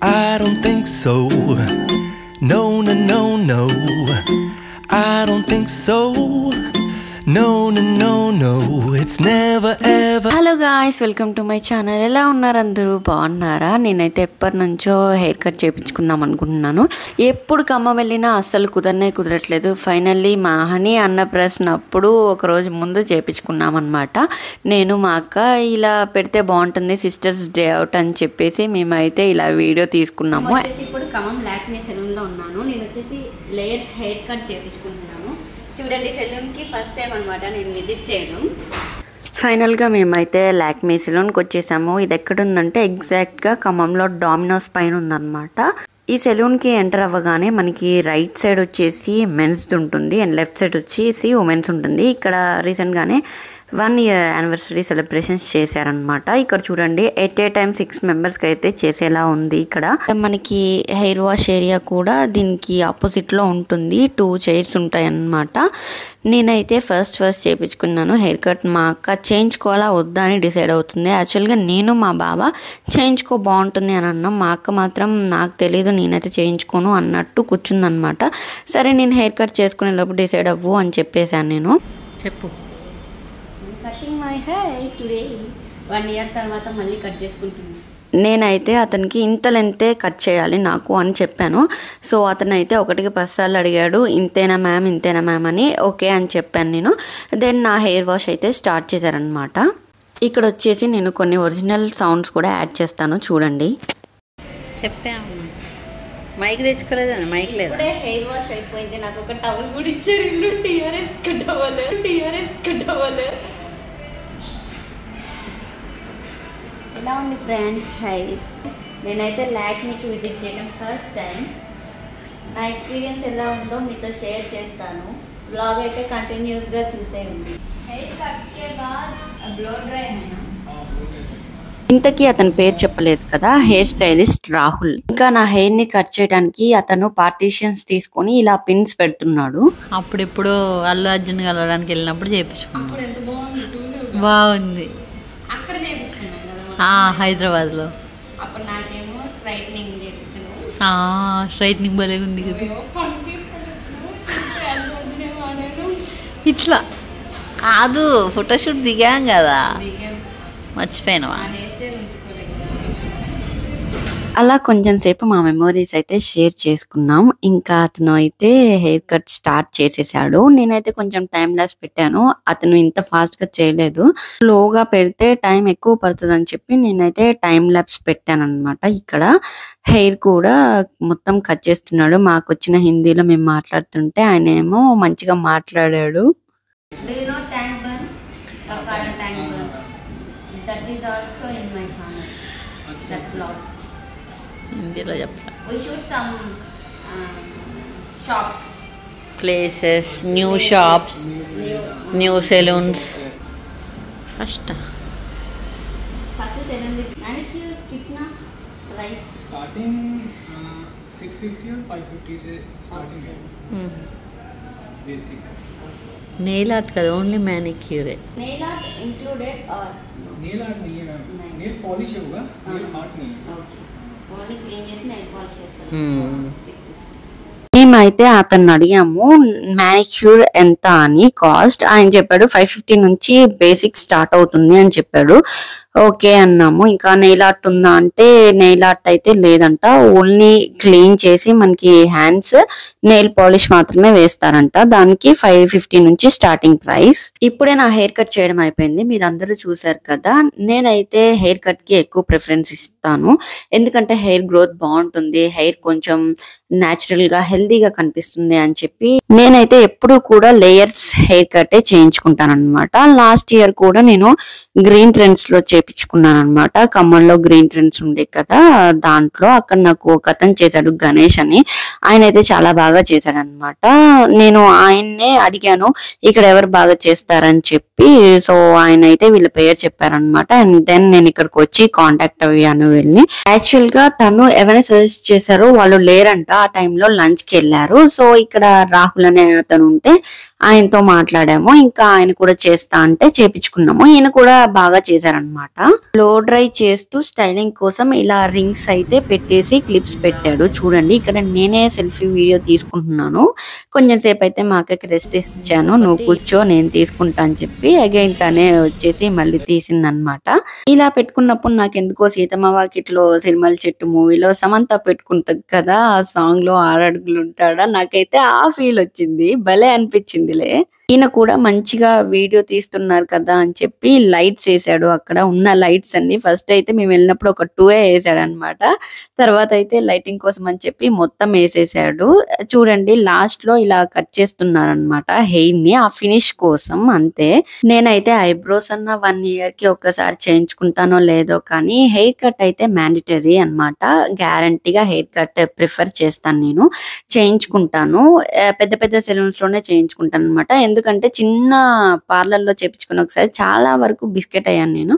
I don't think so. No, no, no, no. I don't think so. No, no, no, no. It's never ever. Hello guys, welcome to my channel. ఎలా ఉన్నారు అందరూ? బాగున్నారా? నేనైతే ఎప్పటి నుంచో hair cut చేయించుకుందాం అనుకుంటున్నాను. ఎప్పుడు ఖమ్మం వెళ్ళినా అస్సలు కుదరట్లేదు. ఫైనల్లీ మా హనీ అన్నప్రాసన అప్పుడు ఒకరోజు ముందు చేయించుకున్నాం అనమాట. నేను మా అక్క ఇలా పెడితే బాగుంటుంది సిస్టర్స్ డే అవుట్ అని చెప్పేసి మేమైతే ఇలా వీడియో తీసుకున్నాము. ఇప్పుడు ఖమ్మం లాక్మీ సెలూన్లో ఉన్నాను. నేను వచ్చేసి లేయర్స్ హెయిర్ కట్ చేయించుకుంటున్నాను. చూడండి, సెలూన్కి ఫస్ట్ టైం అనమాట నేను విజిట్ చేయడం. ఫైనల్గా మేమైతే లాక్మీ సెలూన్కి వచ్చేసాము. ఇది ఎక్కడుందంటే ఎగ్జాక్ట్గా ఖమ్మంలో డామినోస్ పైన ఉందన్నమాట. ఈ సెలూన్కి ఎంటర్ అవ్వగానే మనకి రైట్ సైడ్ వచ్చేసి మెన్స్ది ఉంటుంది అండ్ లెఫ్ట్ సైడ్ వచ్చేసి ఉమెన్స్ ఉంటుంది. ఇక్కడ రీసెంట్గానే 1 year యానివర్సరీ సెలబ్రేషన్స్ చేశారనమాట. ఇక్కడ చూడండి, ఎట్ ఏ టైం 6 మెంబర్స్కి అయితే చేసేలా ఉంది. ఇక్కడ మనకి హెయిర్ వాష్ ఏరియా కూడా దీనికి ఆపోజిట్లో ఉంటుంది. 2 చైర్స్ ఉంటాయి అన్నమాట. నేనైతే ఫస్ట్ చేయించుకున్నాను హెయిర్ కట్. మా అక్క చేయించుకోవాలా వద్దా అని డిసైడ్ అవుతుంది. యాక్చువల్గా నేను మా బాబా చేయించుకో బాగుంటుంది అని అన్నాం. మా అక్క మాత్రం నాకు తెలీదు, నేనైతే చేయించుకోను అన్నట్టు కూర్చుందనమాట. సరే నేను హెయిర్ కట్ చేసుకునే లోపు డిసైడ్ అవ్వు అని చెప్పేశాను. నేను చెప్పు cutting my hair today 1 year తర్వాత మళ్ళీ కట్ చేసుకుంటున్నాను. నేనైతే అతనికి ఇంత లెంతే కట్ చేయాలి నాకు అని చెప్పాను. సో అతను అయితే 1కి 10 సార్లు అడిగాడు, ఇంతేనా మ్యామ్ అని. ఓకే అని చెప్పాను నేను. దెన్ నా హెయిర్ వాష్ అయితే స్టార్ట్ చేశారనమాట. ఇక్కడ వచ్చేసి నేను కొన్ని ఒరిజినల్ సౌండ్స్ కూడా యాడ్ చేస్తాను, చూడండి. చెప్పాము మైక్ తెచ్చుకోలేదండి, మైక్ లేదు. హెయిర్ వాష్ అయిపోయింది. నాకు ఒక టవల్ కూడా ఇచ్చారు. టీఆర్ఎస్ కట్టవాలి. ఎలా ఉంది ఫ్రెండ్స్ హెయిర్? నేనైతే లాక్మీకి విజిట్ చేయడం ఫస్ట్ టైం. నా ఎక్స్పీరియన్స్ ఎలా ఉందో మీతో షేర్ చేస్తాను. బ్లాగ్ అయితే కంటిన్యూస్గా చూసేయండి. హెయిర్ కట్కే బాద్ బ్లో డ్రై అయినా ఇంతకీ అతని పేరు చెప్పలేదు కదా, హెయిర్ స్టైలిస్ట్ రాహుల్. ఇంకా నా హెయిర్ ని కట్ చేయడానికి అతను పార్టీషన్స్ తీసుకొని ఇలా పిన్స్ పెడుతున్నాడు. అప్పుడెప్పుడు అల్లు అర్జున్ కలవడానికి వెళ్ళినప్పుడు చేయించుకున్నాం. బాగుంది. హైదరాబాద్ లో స్ట్రైట్నింగ్ భలే ఉంది కదా. ఇట్లా కాదు, ఫోటోషూట్ దిగాం కదా, మర్చిపోయినావా? అలా కొంచెం సేపు మా మెమోరీస్ అయితే షేర్ చేసుకున్నాం. ఇంకా అతను అయితే హెయిర్ కట్ స్టార్ట్ చేసేసాడు. నేనైతే కొంచెం టైం లాస్ పెట్టాను. అతను ఇంత ఫాస్ట్ గా చేయలేదు. స్లోగా పెడితే టైం ఎక్కువ పడుతుంది అని చెప్పి నేనైతే టైం ల్యాప్స్ పెట్టాను అనమాట. ఇక్కడ హెయిర్ కూడా మొత్తం కట్ చేస్తున్నాడు. మాకు వచ్చిన హిందీలో మేము మాట్లాడుతుంటే ఆయన ఏమో మంచిగా మాట్లాడాడు. హిందీలో చెప్పాలి. Places, new shops, new salons. First starting 650 और 550 से स्टार्टिंग है. बेसिक नेल आर्ट का ओनली मैनिक्योर है. नेल आर्ट इंक्लूडेड और नेल आर्ट नहीं है मैम, नेल पॉलिश होगा, नेल आर्ट नहीं है. ओके, ओनली क्लीन చేసి నెయిల్ పాలిష్ చేస్తారు. మేమైతే అతన్ని అడిగాము మ్యానిక్యూర్ ఎంత అని కాస్ట్. ఆయన చెప్పాడు 550 నుంచి బేసిక్ స్టార్ట్ అవుతుంది అని చెప్పాడు. ఓకే అన్నాము. ఇంకా నెయిల్ ఆర్ట్ ఉందా అంటే నెయిల్ ఆర్ట్ అయితే లేదంట. ఓన్లీ క్లీన్ చేసి మనకి హ్యాండ్స్ నెయిల్ పాలిష్ మాత్రమే వేస్తారంట. దానికి 550 నుంచి స్టార్టింగ్ ప్రైస్. ఇప్పుడే నా హెయిర్ కట్ చేయడం అయిపోయింది. మీరు అందరూ చూసారు కదా. నేనైతే హెయిర్ కట్ కి ఎక్కువ ప్రిఫరెన్స్ ఇస్తాను, ఎందుకంటే హెయిర్ గ్రోత్ బాగుంటుంది, హెయిర్ కొంచెం న్యాచురల్ గా హెల్దీగా కనిపిస్తుంది అని చెప్పి నేనైతే ఎప్పుడు కూడా లేయర్స్ హెయిర్ కట్ చేయించుకుంటాను అనమాట. లాస్ట్ ఇయర్ కూడా నేను గ్రీన్ ట్రెండ్స్ లో చేయించుకున్నాను అనమాట. ఖమ్మంలో గ్రీన్ ట్రెండ్స్ ఉండే కదా, దాంట్లో అక్కడ నాకు ఒక అతను చేశాడు, గణేష్ అని. ఆయన అయితే చాలా బాగా చేశాడు అనమాట. నేను ఆయన్నే అడిగాను ఇక్కడ ఎవరు బాగా చేస్తారని చెప్పి. సో ఆయన అయితే వీళ్ళ పేరు చెప్పారనమాట. అండ్ దెన్ నేను ఇక్కడికి వచ్చి కాంటాక్ట్ అయ్యాను వెళ్ళి. యాక్చువల్ గా తను ఎవరైనా సజెస్ట్ చేశారో వాళ్ళు లేరంట, ఆ టైంలో లంచ్ కి వెళ్ళారు. సో ఇక్కడ రాహుల్ అనే అతను ఉంటే ఆయనతో మాట్లాడాము. ఇంకా ఆయన కూడా చేస్తా అంటే చేపించుకున్నాము. ఈయన కూడా బాగా చేశారనమాట. బ్లో డ్రై చేస్తూ స్టైలింగ్ కోసం ఇలా రింగ్స్ అయితే పెట్టేసి క్లిప్స్ పెట్టాడు. చూడండి ఇక్కడ నేనే సెల్ఫీ వీడియో తీసుకుంటున్నాను. కొంచెం సేపు అయితే మా అక్కకి రెస్ట్ ఇచ్చాను. నువ్వు కూర్చో నేను తీసుకుంటా అని చెప్పి అగైన్ తనే వచ్చేసి మళ్ళీ తీసిందనమాట. ఇలా పెట్టుకున్నప్పుడు నాకు ఎందుకో సీతమ్మ వాకిట్లో సిరిమల్ల చెట్టు మూవీలో సమంత పెట్టుకుంటది కదా, ఆ సాంగ్ లో 6 అడుగులు ఉంటాడా, నాకైతే ఆ ఫీల్ వచ్చింది. భలే అనిపించిందిలే. ఈయన కూడా మంచిగా వీడియో తీస్తున్నారు కదా అని చెప్పి లైట్స్ వేసాడు. అక్కడ ఉన్న లైట్స్ అన్ని ఫస్ట్ అయితే మేము వెళ్ళినప్పుడు ఒక 2 వేసాడు అనమాట. తర్వాత అయితే లైటింగ్ కోసం అని చెప్పి మొత్తం వేసేసాడు. చూడండి లాస్ట్ లో ఇలా కట్ చేస్తున్నారు అనమాట హెయిర్ ని, ఆ ఫినిష్ కోసం అంతే. నేనైతే ఐబ్రోస్ అన్న 1 ఇయర్ కి ఒక్కసారి చేయించుకుంటానో లేదో కానీ హెయిర్ కట్ అయితే మ్యాండేటరీ అనమాట. గ్యారంటీగా హెయిర్ కట్ ప్రిఫర్ చేస్తాను, నేను చేయించుకుంటాను. పెద్ద పెద్ద సెలూన్స్ లోనే చేయించుకుంటాను అనమాట. ఎందుకంటే చిన్న పార్లర్ లో చేపించుకున్న ఒకసారి చాలా వరకు బిస్కెట్ అయ్యాను నేను.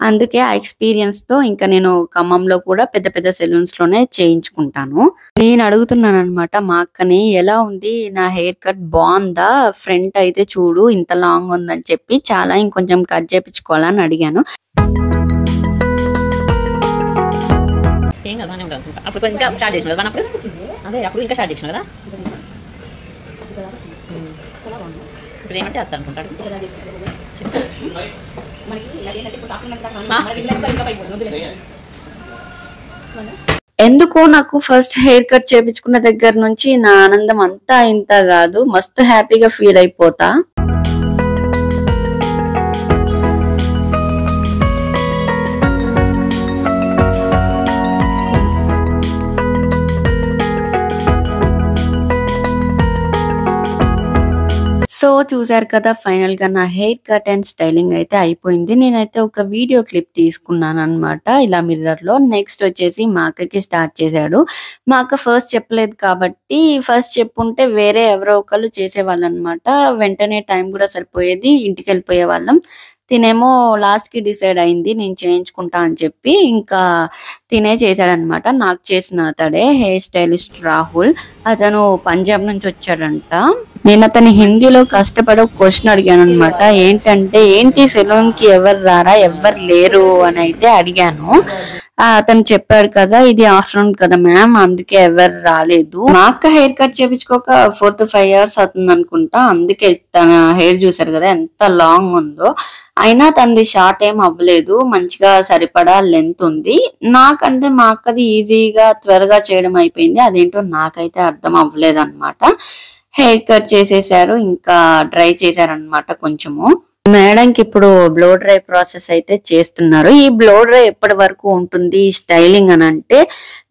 అందుకే ఆ ఎక్స్పీరియన్స్ తో ఇంకా నేను ఖమ్మంలో కూడా పెద్ద పెద్ద సెలూన్స్ లోనే చేయించుకుంటాను. నేను అడుగుతున్నాను అనమాట మా అక్కని, ఎలా ఉంది నా హెయిర్ కట్, బాగుందా, ఫ్రంట్ అయితే చూడు ఇంత లాంగ్ ఉందని చెప్పి, చాలా ఇంకొంచెం కట్ చేయించుకోవాలని అడిగాను. ఏం కదా అప్పుడు ఇంకా స్టార్ట్ చేసిన కదా, అదే అప్పుడు ఇంకా స్టార్ట్ చేసిన కదా. ఇప్పుడు ఏమంటే అత్త అనుకుంటాడు. ఎందుకో నాకు ఫస్ట్ హెయిర్ కట్ చేపించుకున్న దగ్గర నుంచి నా ఆనందం అంతా ఇంత కాదు, మస్తు హ్యాపీగా ఫీల్ అయిపోతా. సో చూసారు కదా, ఫైనల్ గా నా హెయిర్ కట్ అండ్ స్టైలింగ్ అయితే అయిపోయింది. నేనైతే ఒక వీడియో క్లిప్ తీసుకున్నాను అనమాట ఇలా మిర్రర్ లో. నెక్స్ట్ వచ్చేసి మా అక్కకి స్టార్ట్ చేశాడు. మా అక్క ఫస్ట్ చెప్పలేదు కాబట్టి, ఫస్ట్ చెప్పుంటే వేరే ఎవరో ఒకళ్ళు చేసేవాళ్ళు అనమాట. వెంటనే టైం కూడా సరిపోయేది, ఇంటికి వెళ్ళిపోయే వాళ్ళం. తినేమో లాస్ట్ కి డిసైడ్ అయింది నేను చేయించుకుంటా అని చెప్పి, ఇంకా తినే చేశాడనమాట. నాకు చేసిన అతడే హెయిర్ స్టైలిస్ట్ రాహుల్. అతను పంజాబ్ నుంచి వచ్చాడంట. నేను అతని హిందీలో కష్టపడి ఒక క్వశ్చన్ అడిగాను అనమాట. ఏంటంటే ఏంటి సెలూన్ కి ఎవరు రారా, ఎవరు లేరు అని అయితే అడిగాను. అతను చెప్పాడు కదా, ఇది ఆఫ్టర్నూన్ కదా మ్యామ్, అందుకే ఎవరు రాలేదు. మా అక్క హెయిర్ కట్ చేపించుకోక 4 to 5 years అవుతుంది అనుకుంటా. అందుకే తన హెయిర్ చూసారు కదా ఎంత లాంగ్ ఉందో. అయినా తనది షార్ట్ ఏం అవ్వలేదు, మంచిగా సరిపడా లెంత్ ఉంది. నాకంటే మా అక్కది ఈజీగా త్వరగా చేయడం అయిపోయింది. అదేంటో నాకైతే అర్థం అవ్వలేదు అనమాట. హెయిర్ కట్ చేసేసారు, ఇంకా డ్రై చేశారనమాట కొంచెము. మేడంకి ఇప్పుడు బ్లో డ్రై ప్రాసెస్ అయితే చేస్తున్నారు. ఈ బ్లో డ్రై ఎప్పటి వరకు ఉంటుంది స్టైలింగ్ అని అంటే,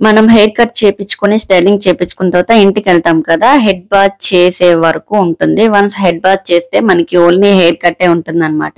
మనం హెయిర్ కట్ చేపించుకొని స్టైలింగ్ చేపించుకున్న తర్వాత ఇంటికి వెళ్తాం కదా, హెడ్ బాత్ చేసే వరకు ఉంటుంది. వన్స్ హెడ్ బాత్ చేస్తే మనకి ఓన్లీ హెయిర్ కట్టే ఉంటుంది అనమాట.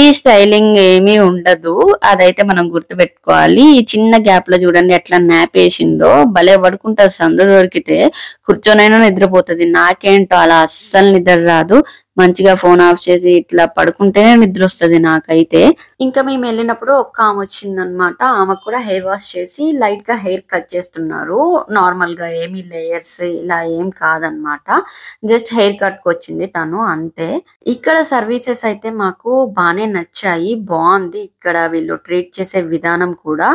ఈ స్టైలింగ్ ఏమీ ఉండదు, అదైతే మనం గుర్తుపెట్టుకోవాలి. ఈ చిన్న గ్యాప్ లో చూడండి ఎట్లా నాప్ వేసిందో, భలే పడుకుంటుంది. సందు దొరికితే కూర్చొనైనా నిద్రపోతుంది. నాకేంటో అలా అస్సలు నిద్ర రాదు. మంచిగా ఫోన్ ఆఫ్ చేసి ఇట్లా పడుకుంటేనే నిద్ర వస్తుంది నాకైతే. ఇంకా మేము వెళ్ళినప్పుడు ఒక్క ఆమె వచ్చింది అనమాట. ఆమెకు కూడా హెయిర్ వాష్ చేసి లైట్ గా హెయిర్ కట్ చేస్తున్నారు. నార్మల్ గా ఏమీ లేయర్స్ ఇలా ఏం కాదనమాట, జస్ట్ హెయిర్ కట్ కు వచ్చింది తను, అంతే. ఇక్కడ సర్వీసెస్ అయితే మాకు బాగానే నచ్చాయి, బాగుంది. ఇక్కడ వీళ్ళు ట్రీట్ చేసే విధానం కూడా.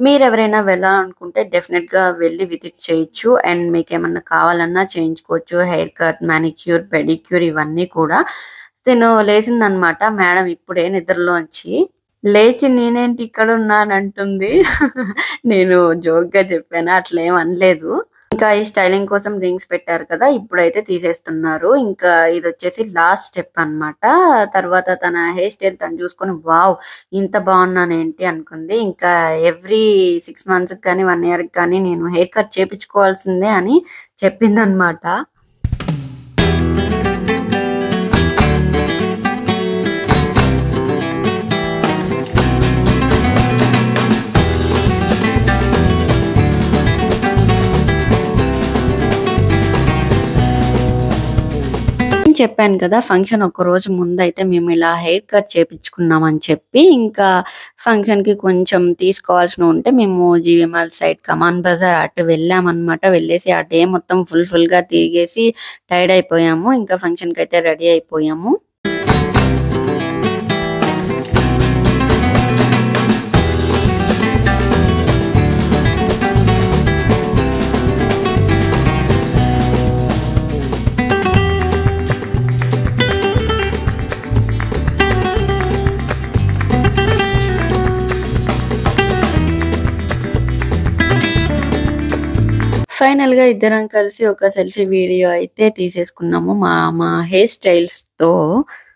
మీరు ఎవరైనా వెళ్ళాలనుకుంటే డెఫినెట్ గా వెళ్ళి విజిట్ చేయొచ్చు. అండ్ మీకు ఏమన్నా కావాలన్నా చేయించుకోవచ్చు. హెయిర్ కట్, మానిక్యూర్, పెడిక్యూర్ ఇవన్నీ కూడా. తిను లేచిందనమాట మేడం ఇప్పుడే నిద్రలోంచి. లేచి నేనేంటి ఇక్కడ ఉన్నానంటుంది. నేను జోక్ గా చెప్పాను, అట్లా ఏం అనలేదు. ఇంకా ఈ స్టైలింగ్ కోసం రింగ్స్ పెట్టారు కదా, ఇప్పుడైతే తీసేస్తున్నారు. ఇంకా ఇది వచ్చేసి లాస్ట్ స్టెప్ అనమాట. తర్వాత తన హెయిర్ స్టైల్ తను చూసుకొని వావ్ ఇంత బాగున్నానేంటి అనుకుంది. ఇంకా ఎవ్రీ 6 months కానీ 1 year కానీ నేను హెయిర్ కట్ చేపించుకోవాల్సిందే అని చెప్పిందనమాట. చెప్పాను కదా ఫంక్షన్ ఒక రోజు ముందైతే మేము ఇలా హెయిర్ కట్ చేపించుకున్నామని చెప్పి ఇంకా ఫంక్షన్‌కి కొంచెం తీసుకోవాల్సినవి ఉంటే మేము జీవీఎంఆర్ సైడ్ కమాన్ బజార్ అటు వెళ్ళామన్నమాట. వెళ్ళేసి ఆ డే మొత్తం ఫుల్‌గా తిరిగేసి టైర్డ్ అయిపోయాము. ఇంకా ఫంక్షన్‌కి అయితే రెడీ అయిపోయాము. ఫైనల్‌గా ఇద్దరం కలిసి ఒక సెల్ఫీ వీడియో అయితే తీసేసుకున్నాము మా హెయిర్ స్టైల్స్‌తో.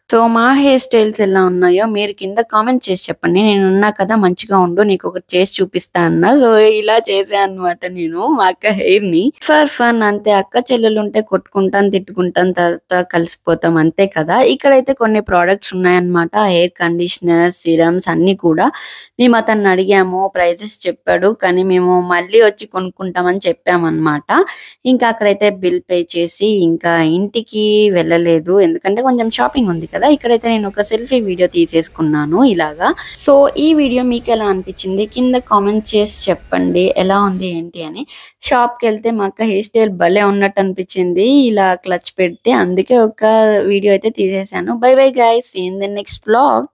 సో, మా హెయిర్ స్టైల్స్ ఎలా ఉన్నాయో మీరు కింద కామెంట్ చేసి చెప్పండి. నేనున్నా కదా మంచిగా ఉండు నీకొకటి చేసి చూపిస్తా అన్నా. సో, ఇలా చేశా అన్నమాట నేను మా అక్క హెయిర్‌ని. ఫర్ ఫన్ అంతే అక్క చెల్లెలుంటే కొట్టుకుంటాం, తిట్టుకుంటాం తర్వాత కలిసిపోతాం అంతే కదా! ఇక్కడైతే కొన్ని ప్రొడక్ట్స్ ఉన్నాయన్నమాట. హెయిర్ కండిషనర్, సీరమ్స్ అన్నీ కూడా. మేము అతన్ని అడిగాము. ప్రైజెస్ చెప్పాడు. కానీ మేము మళ్ళీ వచ్చి కొనుక్కుంటామని చెప్పామన్నమాట. ఇంకా అక్కడైతే బిల్ పే చేసి ఇంకా ఇంటికి వెళ్ళలేదు. ఎందుకంటే కొంచెం షాపింగ్ ఉంది కదా! ఇక్కడైతే నేను ఒక సెల్ఫీ వీడియో తీసేసుకున్నాను ఇలాగా. సో, ఈ వీడియో మీకెలా అనిపించింది? కింద కామెంట్ చేసి చెప్పండి. ఎలా ఉంది ఏంటి అని. షాప్‌కెళ్తే మా అక్క హెయిర్ స్టైల్ భలే ఉన్నట్టు అనిపించింది. ఇలా క్లచ్ పెడితే అందుకే ఒక వీడియో అయితే తీసేసాను. Bye bye guys. See you in the next vlog.